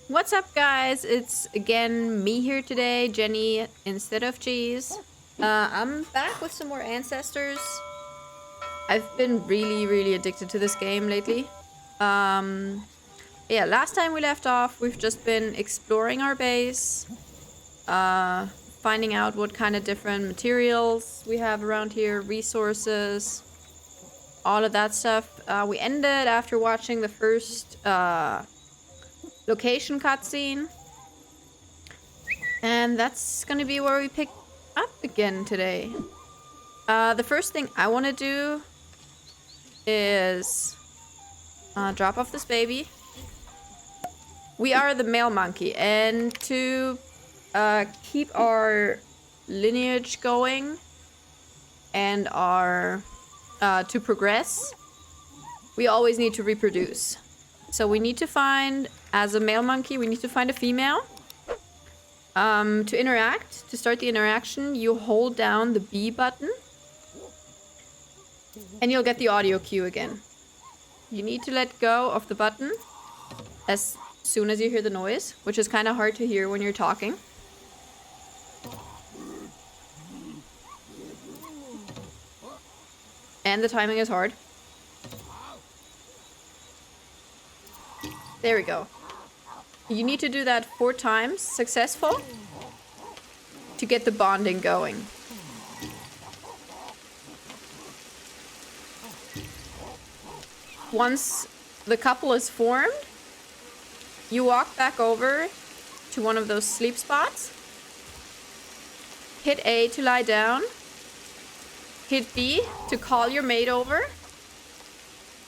What's up, guys? It's again me here today, Jenny, instead of Cheese. I'm back with some more Ancestors. I've been really addicted to this game lately. Yeah, last time we left off, we've just been exploring our base, finding out what kind of different materials we have around here, resources, all of that stuff. We ended after watching the first location cutscene. And that's gonna be where we pick up again today. The first thing I want to do is drop off this baby. We are the male monkey, and to keep our lineage going and our to progress, we always need to reproduce. So we need to find, as a male monkey, we need to find a female. To interact, to start the interaction, you hold down the B button and you'll get the audio cue again. You need to let go of the button as soon as you hear the noise, which is kind of hard to hear when you're talking. And the timing is hard. There we go. You need to do that 4 times successful to get the bonding going. Once the couple is formed, you walk back over to one of those sleep spots. Hit A to lie down. Hit B to call your mate over.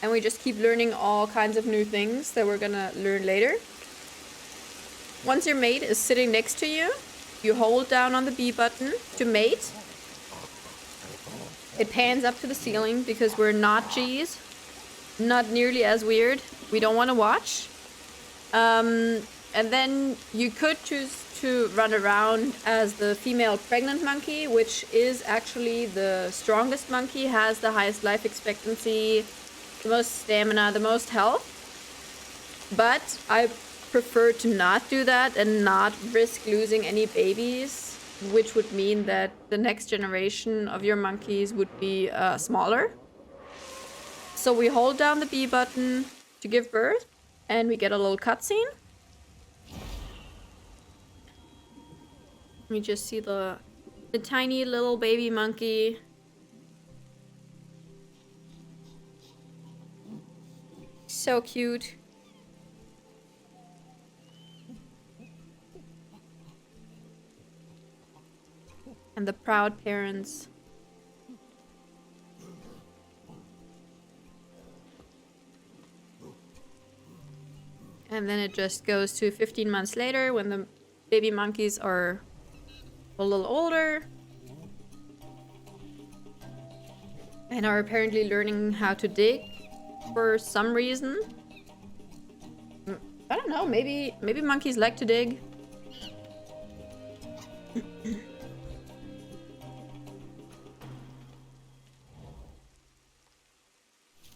And we just keep learning all kinds of new things that we're gonna learn later. Once your mate is sitting next to you, you hold down on the B button to mate. It pans up to the ceiling because we're not G's. Not nearly as weird. We don't want to watch. And then you could choose to run around as the female pregnant monkey, which is actually the strongest monkey, has the highest life expectancy, the most stamina, the most health. But I prefer to not do that and not risk losing any babies, which would mean that the next generation of your monkeys would be smaller. So we hold down the B button to give birth, and we get a little cutscene. We just see the tiny little baby monkey. So cute. And the proud parents. And then it just goes to 15 months later when the baby monkeys are a little older and are apparently learning how to dig for some reason. I don't know, maybe monkeys like to dig.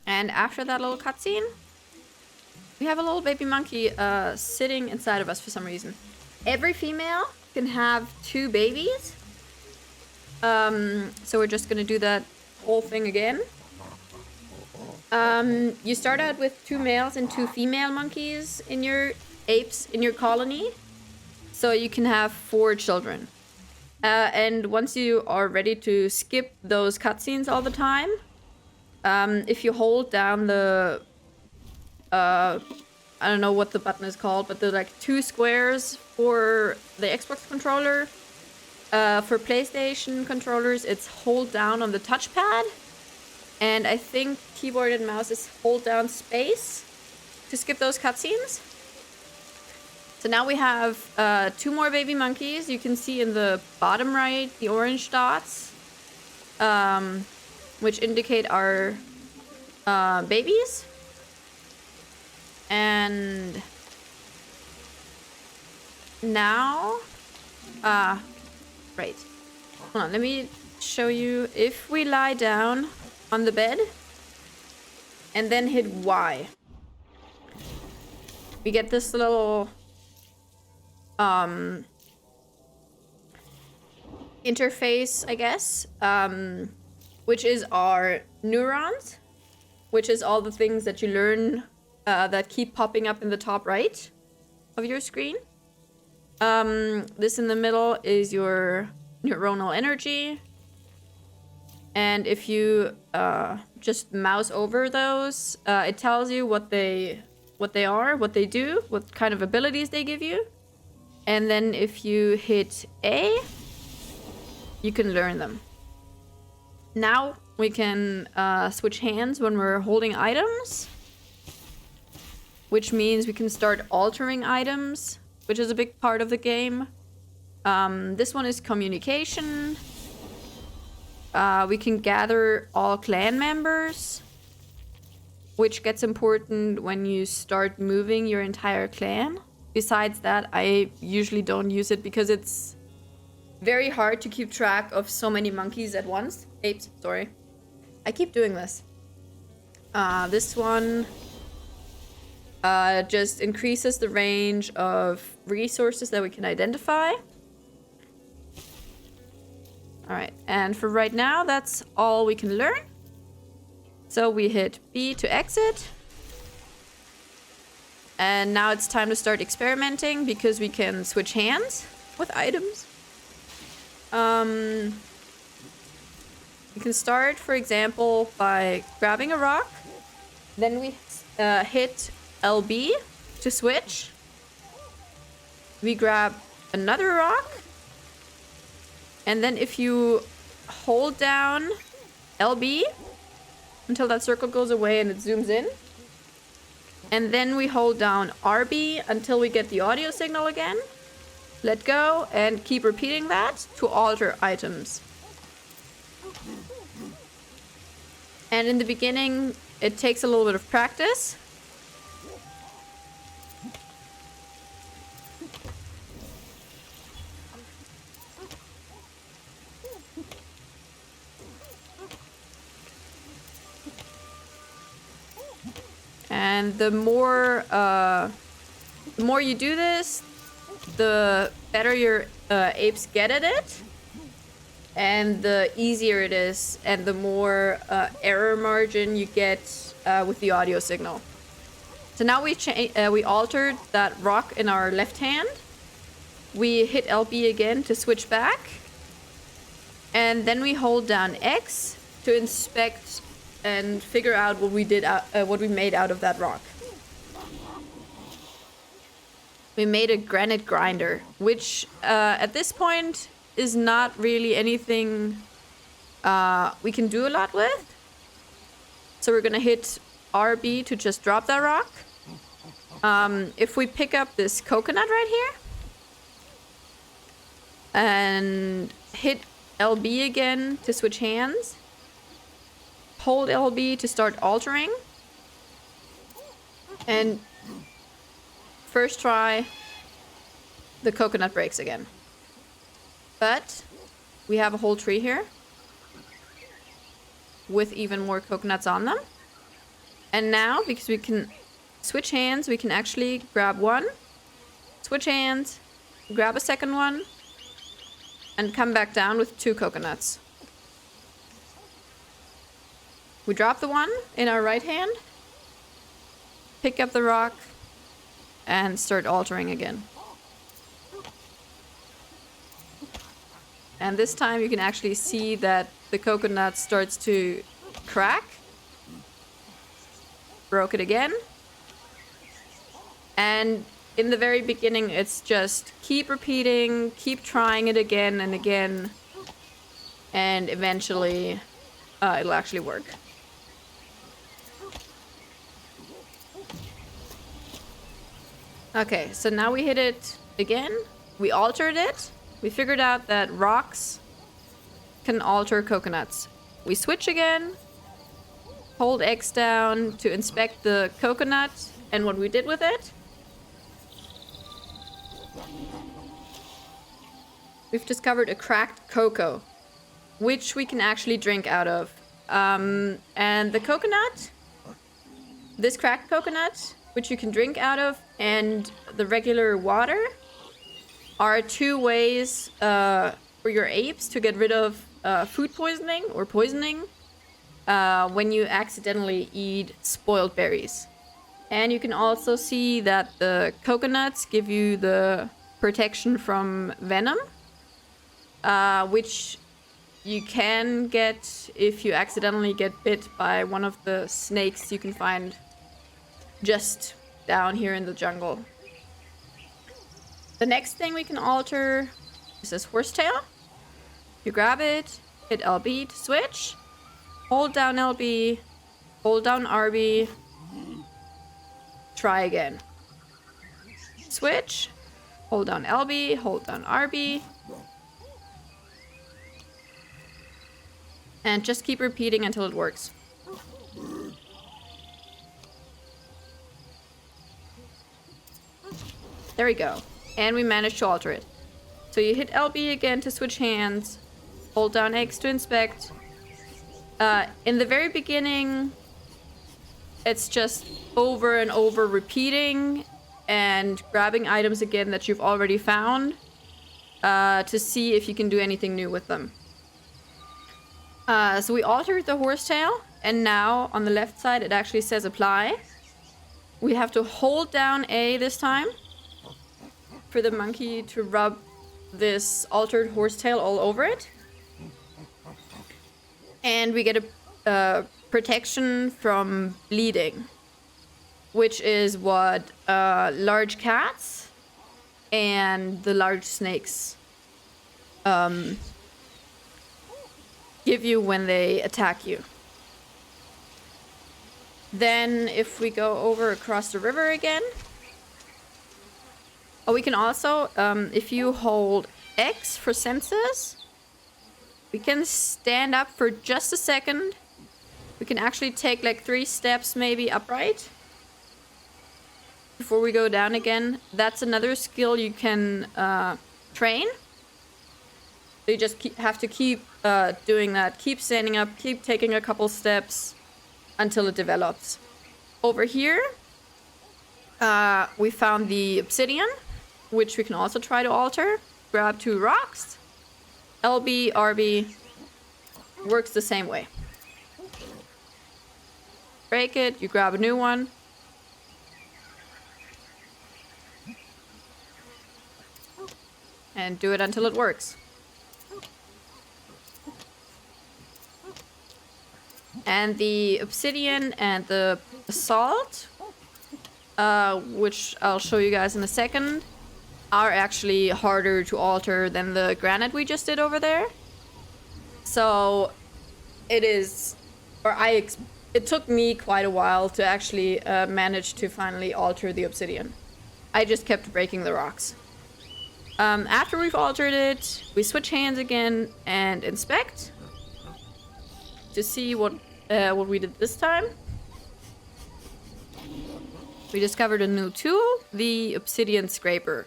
And after that little cutscene, we have a little baby monkey sitting inside of us for some reason. Every female can have 2 babies. So we're just gonna do that whole thing again. You start out with 2 males and 2 female monkeys in your apes, in your colony. So you can have 4 children. And once you are ready to skip those cutscenes all the time, if you hold down the I don't know what the button is called, but the 2 squares for the Xbox controller. For PlayStation controllers, it's hold down on the touchpad. And I think keyboard and mouse is hold down space to skip those cutscenes. So now we have 2 more baby monkeys. You can see in the bottom right the orange dots, which indicate our babies. And now, right. Hold on, let me show you. If we lie down on the bed and then hit Y, we get this little interface, I guess, which is our neurons, which is all the things that you learn that keep popping up in the top right of your screen. This in the middle is your neuronal energy. And if you just mouse over those, it tells you what they are, what they do, what kind of abilities they give you. And then if you hit A, you can learn them. Now we can switch hands when we're holding items, which means we can start altering items, which is a big part of the game. This one is communication. We can gather all clan members, which gets important when you start moving your entire clan. Besides that, I usually don't use it because it's very hard to keep track of so many monkeys at once. Apes, sorry. I keep doing this. This one just increases the range of resources that we can identify. Alright, and for right now, that's all we can learn. So we hit B to exit. And now it's time to start experimenting because we can switch hands with items. You can start, for example, by grabbing a rock. Then we hit LB to switch. We grab another rock. And then if you hold down LB until that circle goes away and it zooms in. And then we hold down RB until we get the audio signal again. Let go and keep repeating that to alter items. And in the beginning, it takes a little bit of practice. And the more you do this, the better your apes get at it, and the easier it is, and the more error margin you get with the audio signal. So now we altered that rock in our left hand. We hit LB again to switch back, and then we hold down X to inspect and figure out what we made out of that rock. We made a granite grinder, which at this point is not really anything we can do a lot with. So we're gonna hit RB to just drop that rock. If we pick up this coconut right here and hit LB again to switch hands, hold LB to start altering, and first try, the coconut breaks again. But we have a whole tree here with even more coconuts on them. And now, because we can switch hands, we can actually grab one, switch hands, grab a second one, and come back down with 2 coconuts. We drop the one in our right hand, pick up the rock, and start altering again. And this time you can actually see that the coconut starts to crack. Broke it again. And in the very beginning, it's just keep repeating, keep trying it again and again, and eventually it'll actually work. Okay, so now we hit it again. We altered it. We figured out that rocks can alter coconuts. We switch again. Hold X down to inspect the coconut and what we did with it. We've discovered a cracked cocoa, which we can actually drink out of. And the coconut, this cracked coconut, which you can drink out of, and the regular water are 2 ways for your apes to get rid of food poisoning or poisoning when you accidentally eat spoiled berries. And you can also see that the coconuts give you the protection from venom, which you can get if you accidentally get bit by one of the snakes you can find just down here in the jungle. The next thing we can alter is this horsetail. You grab it, hit LB to switch, hold down LB, hold down RB, try again. Switch, hold down LB, hold down RB, and just keep repeating until it works. There we go. And we managed to alter it. So you hit LB again to switch hands. Hold down X to inspect. In the very beginning, it's just over and over repeating and grabbing items again that you've already found to see if you can do anything new with them. So we altered the horsetail, and now on the left side it actually says apply. We have to hold down A this time for the monkey to rub this altered horsetail all over it. And we get a protection from bleeding, which is what large cats and the large snakes give you when they attack you. Then if we go over across the river again, we can also, if you hold X for senses, we can stand up for just a second. We can actually take like 3 steps maybe upright before we go down again. That's another skill you can train. So you just have to keep doing that. Keep standing up, keep taking a couple steps until it develops. Over here, we found the obsidian, which we can also try to alter. Grab 2 rocks. LB, RB, works the same way. Break it, you grab a new one. And do it until it works. And the obsidian and the salt, which I'll show you guys in a second, are actually harder to alter than the granite we just did over there. So it is, it took me quite a while to actually manage to finally alter the obsidian. I just kept breaking the rocks. After we've altered it, we switch hands again and inspect to see what we did this time. We discovered a new tool, the obsidian scraper.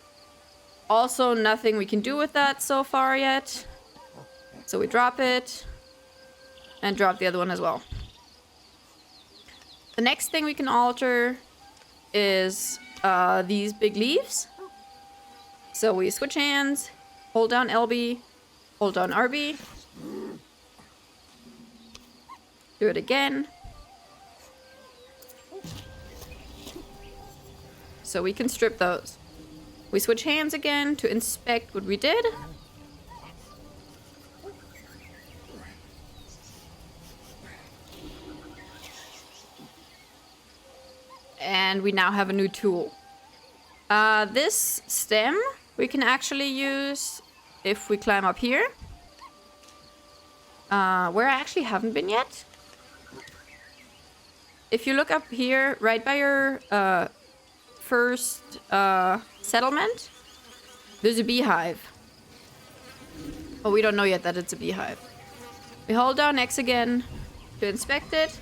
Also, nothing we can do with that so far yet. So we drop it and drop the other one as well. The next thing we can alter is these big leaves. So we switch hands, hold down LB, hold down RB. Do it again. So we can strip those. We switch hands again to inspect what we did. And we now have a new tool. This stem we can actually use if we climb up here. Where I actually haven't been yet. If you look up here, right by your first settlement, there's a beehive. Oh, we don't know yet that it's a beehive. We hold down X again to inspect it.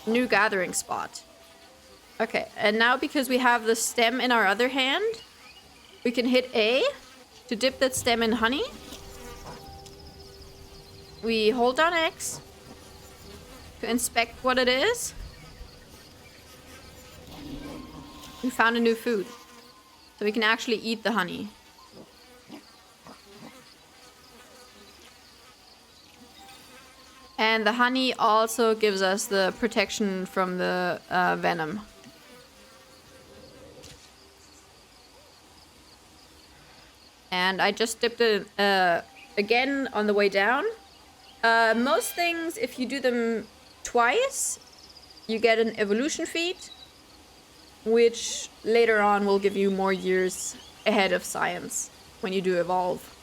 New gathering spot. Okay, and now because we have the stem in our other hand, we can hit A to dip that stem in honey. We hold down X, to inspect what it is. We found a new food. So we can actually eat the honey. And the honey also gives us the protection from the venom. And I just dipped it again on the way down. Most things, if you do them twice, you get an evolution feat, which later on will give you more years ahead of science when you do evolve.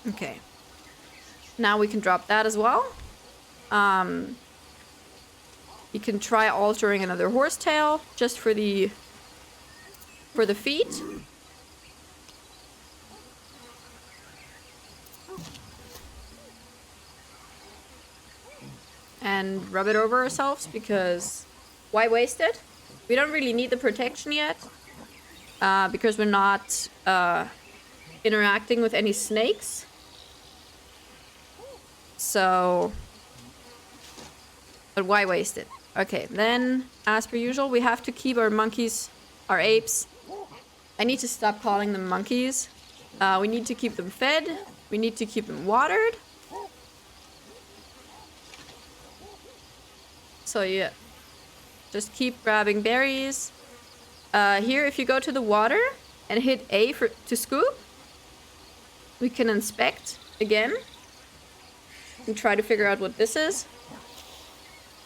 Okay. Now we can drop that as well. You can try altering another horsetail just for the feet. And rub it over ourselves, because why waste it? We don't really need the protection yet, because we're not interacting with any snakes. So, but why waste it? Okay, then, as per usual, we have to keep our monkeys, our apes. I need to stop calling them monkeys. We need to keep them fed. We need to keep them watered. So yeah, just keep grabbing berries. Here, if you go to the water and hit A to scoop, we can inspect again and try to figure out what this is.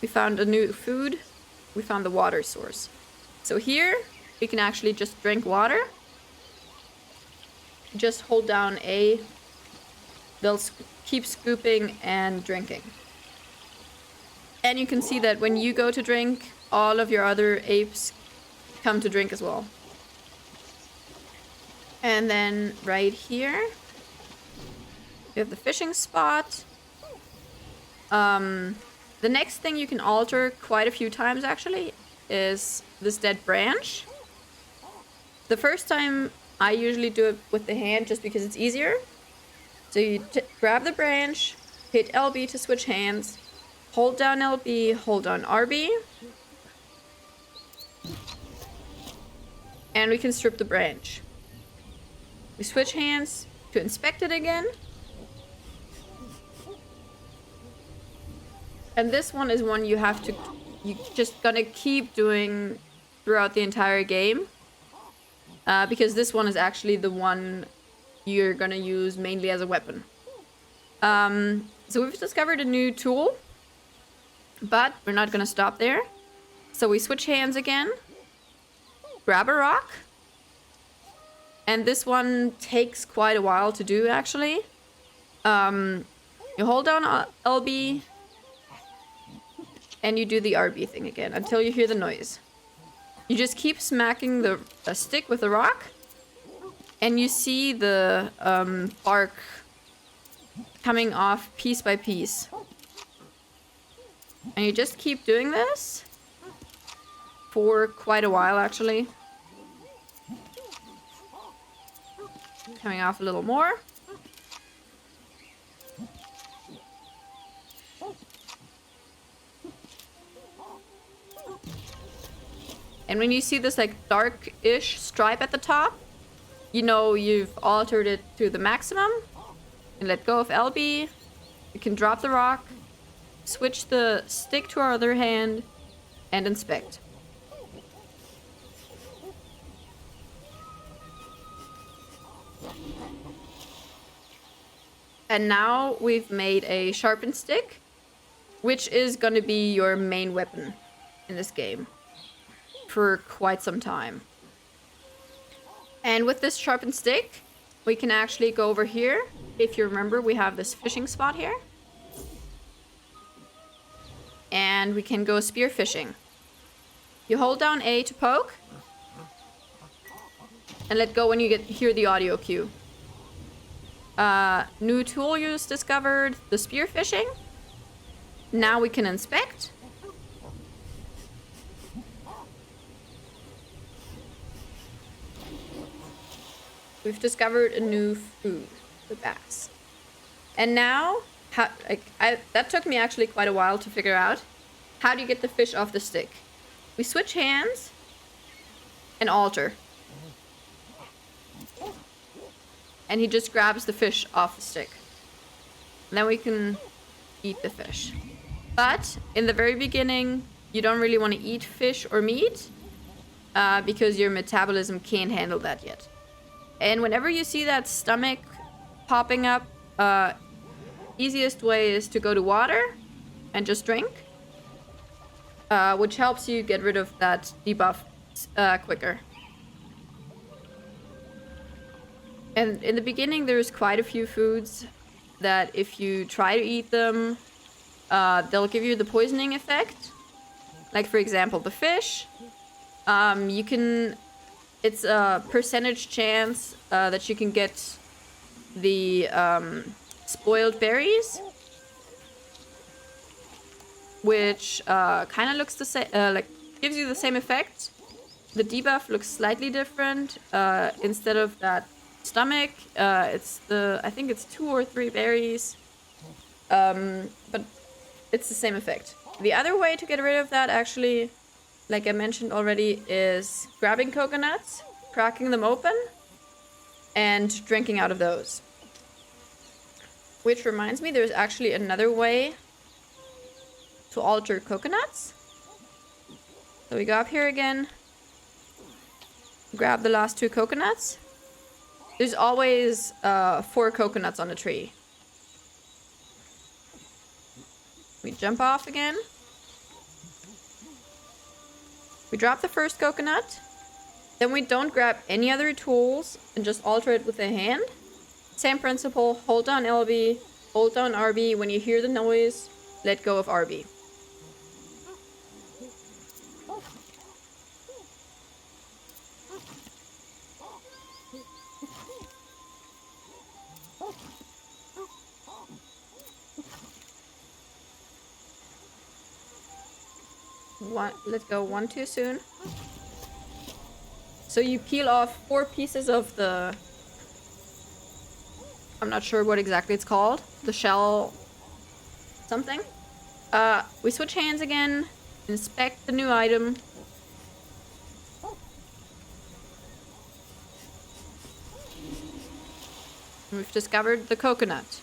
We found a new food. We found the water source. So here, we can actually just drink water. Just hold down A. They'll keep scooping and drinking. And you can see that when you go to drink, all of your other apes come to drink as well. And then right here, we have the fishing spot. The next thing you can alter quite a few times actually is this dead branch. The first time I usually do it with the hand just because it's easier. So you grab the branch, hit LB to switch hands, hold down LB, hold down RB. And we can strip the branch. We switch hands to inspect it again. And this one is one you just gonna keep doing throughout the entire game. Because this one is actually the one you're gonna use mainly as a weapon. So we've discovered a new tool, but we're not gonna stop there. So we switch hands again, grab a rock, and this one takes quite a while to do actually. You hold down LB, and you do the RB thing again until you hear the noise. You just keep smacking the stick with the rock, and you see the bark coming off piece by piece. And you just keep doing this for quite a while actually. Coming off a little more. And when you see this like dark-ish stripe at the top, you know you've altered it to the maximum. And let go of LB. You can drop the rock, switch the stick to our other hand, and inspect. And now we've made a sharpened stick, which is gonna be your main weapon in this game for quite some time. And with this sharpened stick, we can actually go over here. If you remember, we have this fishing spot here. And we can go spear fishing. You hold down A to poke. And let go when you hear the audio cue. New tool you just discovered, the spear fishing. Now we can inspect. We've discovered a new food, the bass. And now, that took me actually quite a while to figure out. How do you get the fish off the stick? We switch hands and alter. And he just grabs the fish off the stick. And then we can eat the fish. But in the very beginning, you don't really want to eat fish or meat because your metabolism can't handle that yet. And whenever you see that stomach popping up, easiest way is to go to water and just drink, which helps you get rid of that debuff quicker. And in the beginning, there's quite a few foods that if you try to eat them, they'll give you the poisoning effect. Like, for example, the fish. It's a percentage chance that you can get the spoiled berries, which kind of looks the same, like gives you the same effect. The debuff looks slightly different. Instead of that stomach, I think it's 2 or 3 berries, but it's the same effect. The other way to get rid of that, actually, like I mentioned already, is grabbing coconuts, cracking them open, and drinking out of those. Which reminds me, there's actually another way to alter coconuts. So we go up here again, grab the last 2 coconuts. There's always 4 coconuts on a tree. We jump off again. We drop the first coconut. Then we don't grab any other tools and just alter it with a hand. Same principle, hold down LB, hold down RB. When you hear the noise, let go of RB. Let go 1 too soon. So you peel off 4 pieces of the... I'm not sure what exactly it's called. The shell... something. We switch hands again. Inspect the new item. We've discovered the coconut.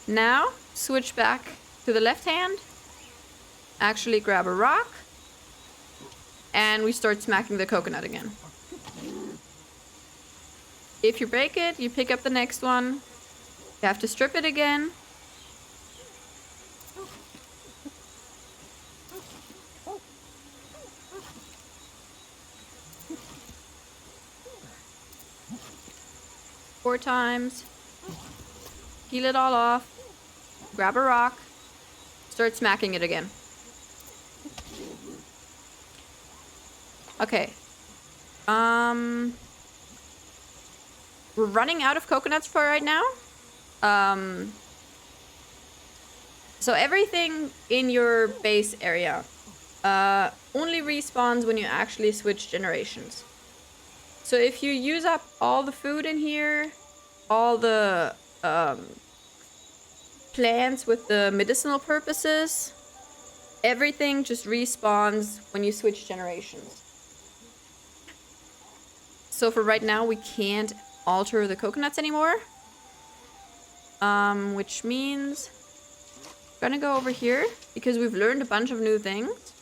Now, switch back to the left hand. Actually grab a rock. And we start smacking the coconut again. If you break it, you pick up the next one. You have to strip it again. Four times. Peel it all off. Grab a rock. Start smacking it again. Okay. We're running out of coconuts for right now. So everything in your base area only respawns when you actually switch generations. So if you use up all the food in here, all the plants with the medicinal purposes, everything just respawns when you switch generations. So for right now, we can't alter the coconuts anymore. Which means we're gonna go over here because we've learned a bunch of new things.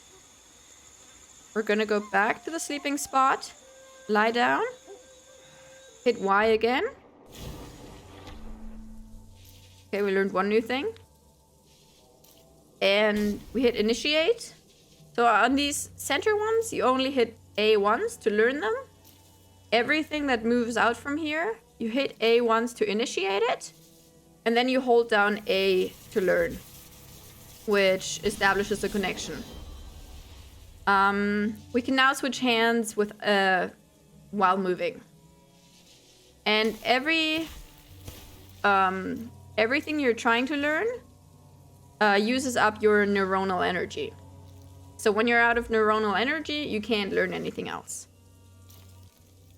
We're gonna go back to the sleeping spot, lie down, hit Y again. Okay, we learned one new thing. And we hit initiate. So on these center ones, you only hit A once to learn them. Everything that moves out from here, you hit A once to initiate it. And then you hold down A to learn, which establishes a connection. We can now switch hands with while moving. And everything you're trying to learn uses up your neuronal energy. So when you're out of neuronal energy, you can't learn anything else.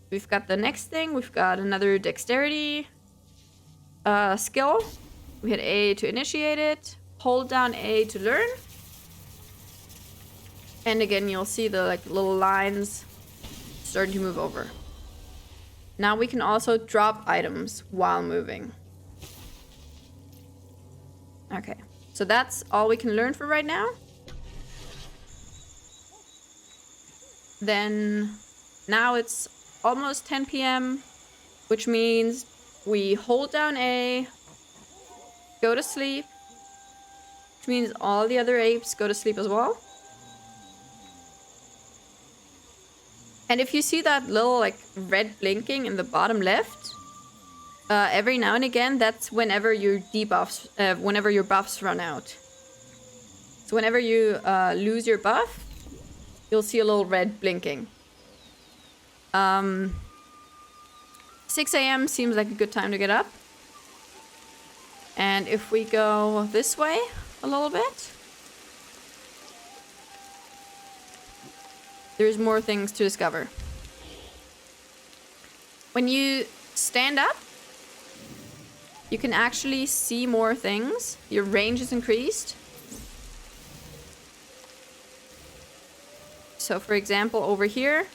We've got the next thing. We've got another dexterity skill. We hit A to initiate it. Hold down A to learn. And again, you'll see the like little lines starting to move over. Now we can also drop items while moving. Okay, so that's all we can learn for right now. Then now it's almost 10 p.m., which means we hold down A, go to sleep, which means all the other apes go to sleep as well. And if you see that little like red blinking in the bottom left, every now and again, that's whenever your debuffs, whenever your buffs run out. So whenever you lose your buff, you'll see a little red blinking. 6 a.m. seems like a good time to get up. And if we go this way a little bit, there's more things to discover. When you stand up, you can actually see more things. Your range is increased. So for example, over here,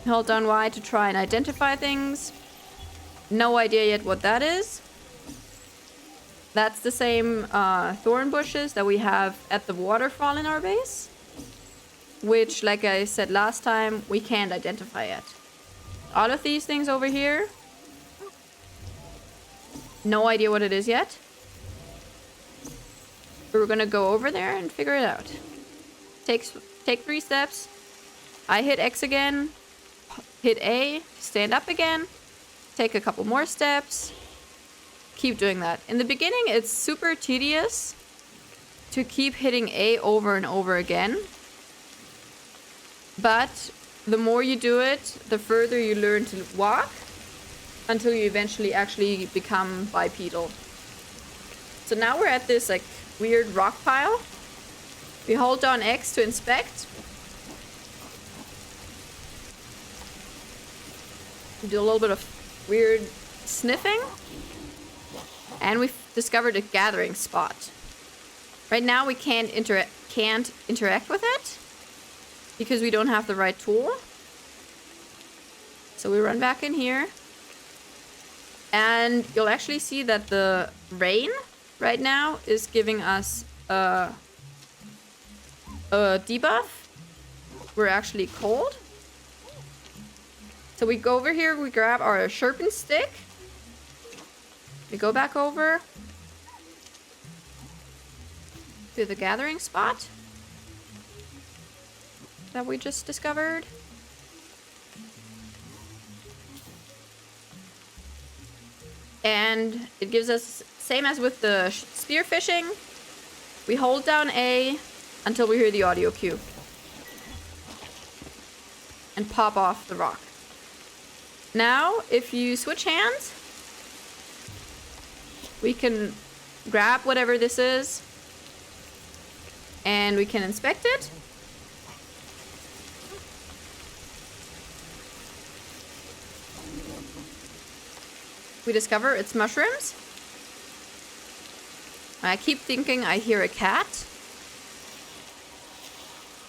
hold down Y to try and identify things. No idea yet what that is. That's the same thorn bushes that we have at the waterfall in our base, which, like I said last time, we can't identify yet. All of these things over here, no idea what it is yet. We're gonna go over there and figure it out. Take 3 steps. I hit X again, hit A, stand up again, take a couple more steps. Keep doing that. In the beginning, it's super tedious to keep hitting A over and over again. But the more you do it, the further you learn to walk until you eventually actually become bipedal. So now we're at this like weird rock pile. We hold down X to inspect. We do a little bit of weird sniffing. And we've discovered a gathering spot. Right now we can't interact with it because we don't have the right tool. So we run back in here. And you'll actually see that the rain right now is giving us a debuff. We're actually cold. So we go over here, we grab our Sharpen stick. We go back over to the gathering spot that we just discovered. And it gives us, same as with the spearfishing, we hold down A until we hear the audio cue. And pop off the rock. Now, if you switch hands, we can grab whatever this is and we can inspect it. We discover it's mushrooms. I keep thinking I hear a cat.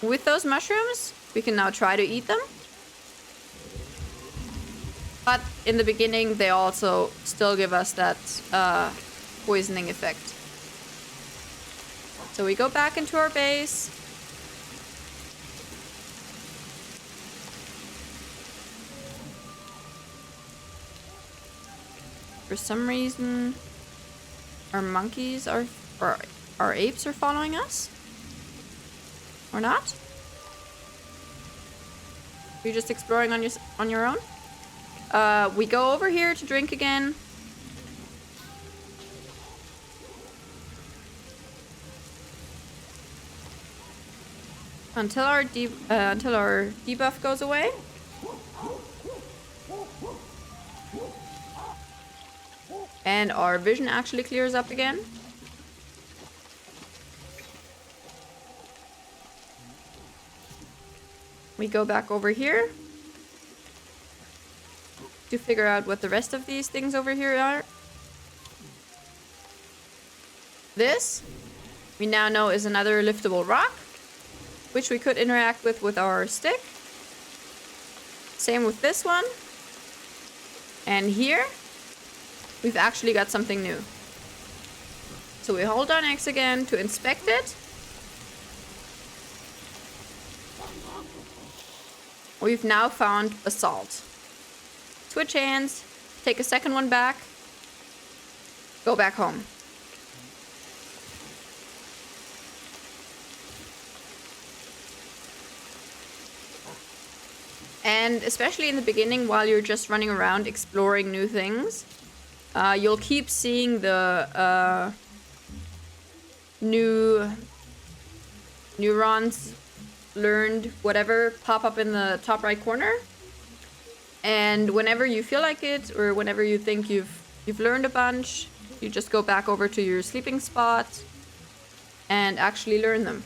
With those mushrooms, we can now try to eat them. But in the beginning, they also still give us that poisoning effect. So we go back into our base. For some reason, our monkeys are, or our apes are following us. Or not? You're just exploring on your own? We go over here to drink again. Until our debuff goes away. And our vision actually clears up again. We go back over here to figure out what the rest of these things over here are. This, we now know, is another liftable rock, which we could interact with our stick. Same with this one. And here, we've actually got something new. So we hold on X again to inspect it. We've now found basalt. Switch hands, take a second one back, go back home. And especially in the beginning, while you're just running around exploring new things, you'll keep seeing the new neurons learned, whatever, pop up in the top right corner. And whenever you feel like it, or whenever you think you've learned a bunch, you just go back over to your sleeping spot and actually learn them.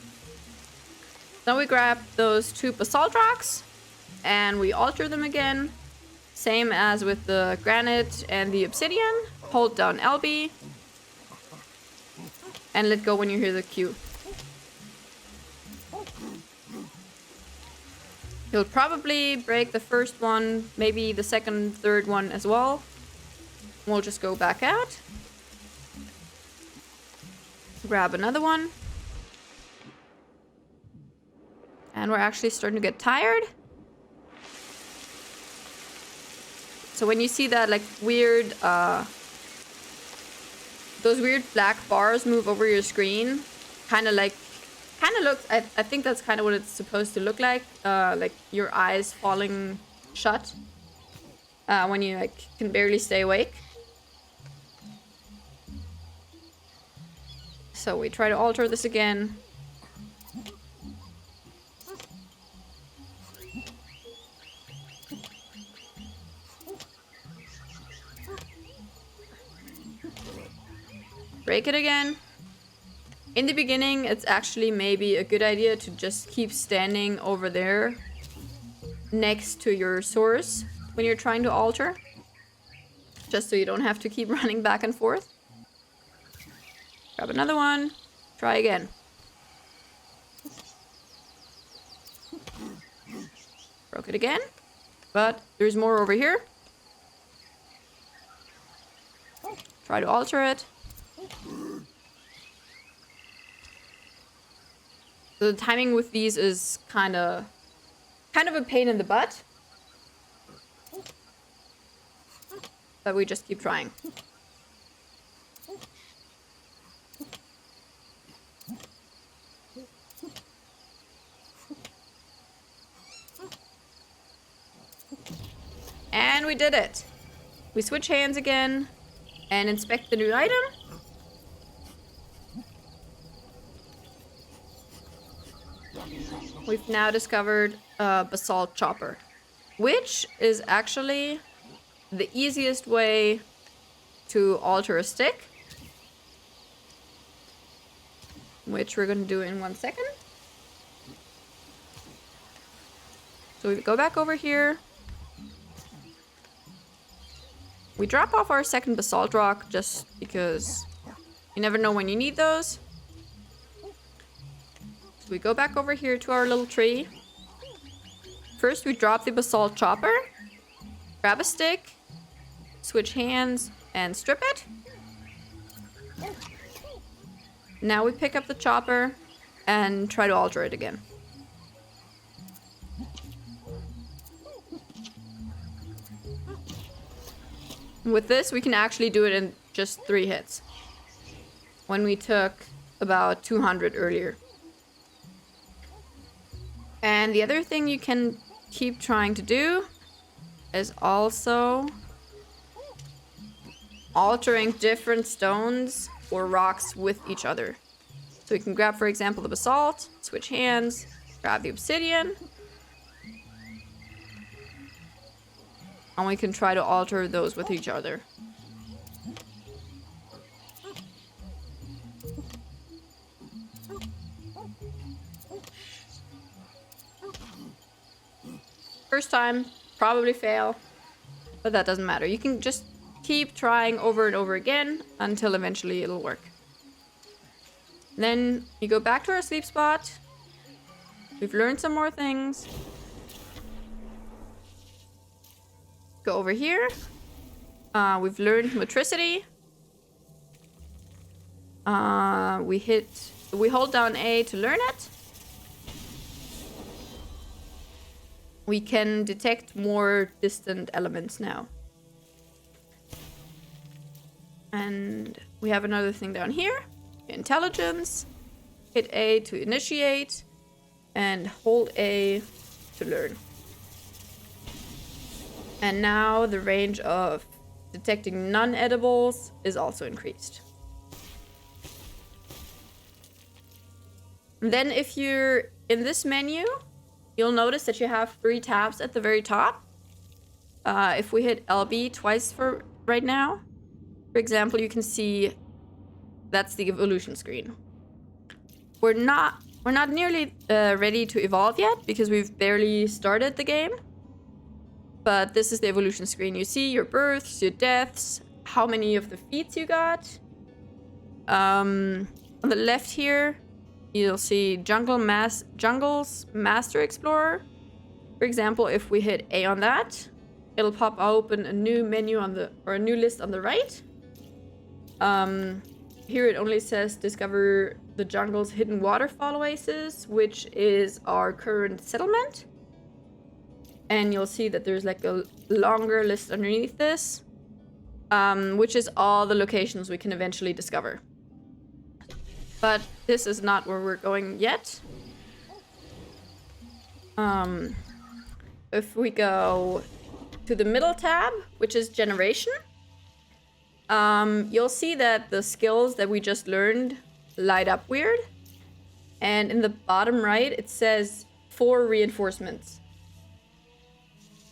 Then we grab those 2 basalt rocks and we alter them again. Same as with the granite and the obsidian. Hold down LB and let go when you hear the cue. You'll probably break the first one, maybe the second, third one as well. We'll just go back out. Grab another one. And we're actually starting to get tired. So when you see that like weird, those weird black bars move over your screen, kind of looks, I think that's kind of what it's supposed to look like your eyes falling shut when you like can barely stay awake. So we try to alter this again. Break it again. In the beginning, it's actually maybe a good idea to just keep standing over there next to your source when you're trying to alter. Just so you don't have to keep running back and forth. Grab another one. Try again. Broke it again. But there's more over here. Try to alter it. So the timing with these is kind of a pain in the butt. But we just keep trying. And we did it. We switch hands again and inspect the new item. We've now discovered a basalt chopper, which is actually the easiest way to alter a stick, which we're going to do in 1 second. So we go back over here. We drop off our second basalt rock just because you never know when you need those. So we go back over here to our little tree. First, we drop the basalt chopper, grab a stick, switch hands, and strip it. Now we pick up the chopper and try to alter it again. With this, we can actually do it in just 3 hits, when we took about 200 earlier. And the other thing you can keep trying to do is also altering different stones or rocks with each other. So we can grab, for example, the basalt, switch hands, grab the obsidian, and we can try to alter those with each other. First time, probably fail, but that doesn't matter. You can just keep trying over and over again until eventually it'll work. Then you go back to our sleep spot. We've learned some more things. Go over here. We've learned motricity. We hold down A to learn it. We can detect more distant elements now. And we have another thing down here. Intelligence. Hit A to initiate. And hold A to learn. And now the range of detecting non-edibles is also increased. And then if you're in this menu, you'll notice that you have 3 tabs at the very top. If we hit LB twice for right now, for example, you can see that's the evolution screen. We're not nearly ready to evolve yet because we've barely started the game. But this is the evolution screen. You see your births, your deaths, how many of the feats you got. On the left here, you'll see Jungle's Master Explorer. For example, if we hit A on that, it'll pop open a new menu or a new list on the right. Here it only says discover the jungle's hidden waterfall oasis, which is our current settlement. And you'll see that there's like a longer list underneath this, which is all the locations we can eventually discover. But this is not where we're going yet. If we go to the middle tab, which is generation, you'll see that the skills that we just learned light up weird. And in the bottom right, it says 4 reinforcements.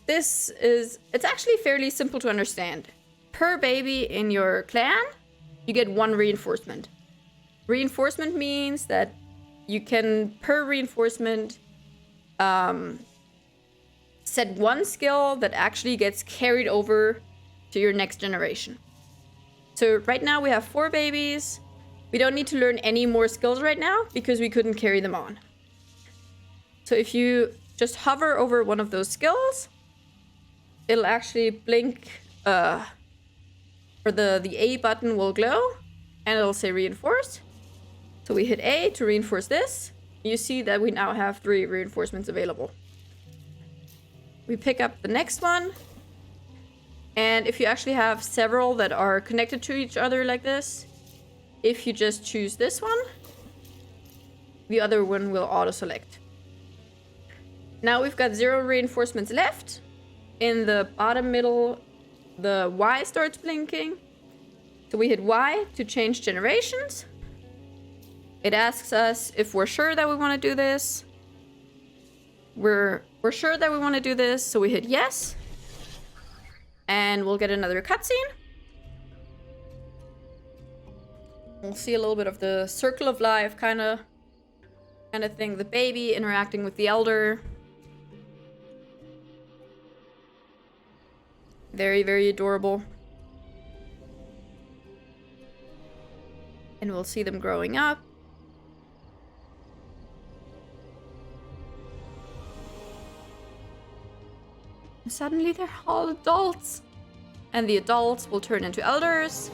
It's actually fairly simple to understand. Per baby in your clan, you get 1 reinforcement. Reinforcement means that you can, per reinforcement, set 1 skill that actually gets carried over to your next generation. So right now we have 4 babies. We don't need to learn any more skills right now because we couldn't carry them on. So if you just hover over one of those skills, it'll actually blink, or the A button will glow, and it'll say reinforced. So we hit A to reinforce this. You see that we now have 3 reinforcements available. We pick up the next one. And if you actually have several that are connected to each other like this, if you just choose this one, the other one will auto-select. Now we've got 0 reinforcements left. In the bottom middle, the Y starts blinking. So we hit Y to change generations. It asks us if we're sure that we want to do this. We're sure that we want to do this, so we hit yes. And we'll get another cutscene. We'll see a little bit of the circle of life kind of thing. The baby interacting with the elder. Very, very adorable. And we'll see them growing up. And suddenly they're all adults. And the adults will turn into elders.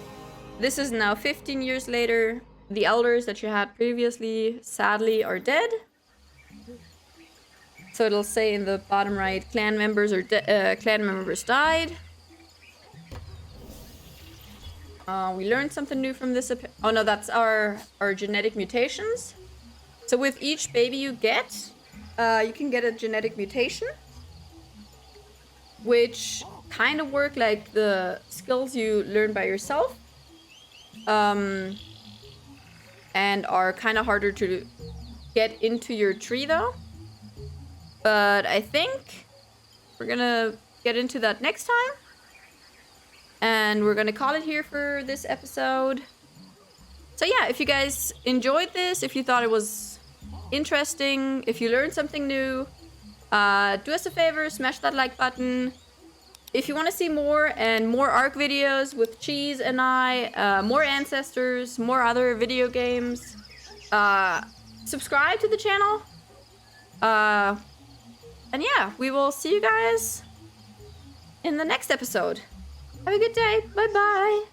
This is now 15 years later. The elders that you had previously, sadly, are dead. So it'll say in the bottom right, clan members died. We learned something new from this. Oh no, that's our genetic mutations. So with each baby you get, you can get a genetic mutation, which kind of work like the skills you learn by yourself, and are kind of harder to get into your tree though. But I think we're gonna get into that next time. And we're gonna call it here for this episode. So yeah, if you guys enjoyed this, if you thought it was interesting, if you learned something new, do us a favor, smash that like button. If you want to see more and more ARC videos with Cheese and I, more Ancestors, more other video games, subscribe to the channel. And yeah, we will see you guys in the next episode. Have a good day. Bye-bye.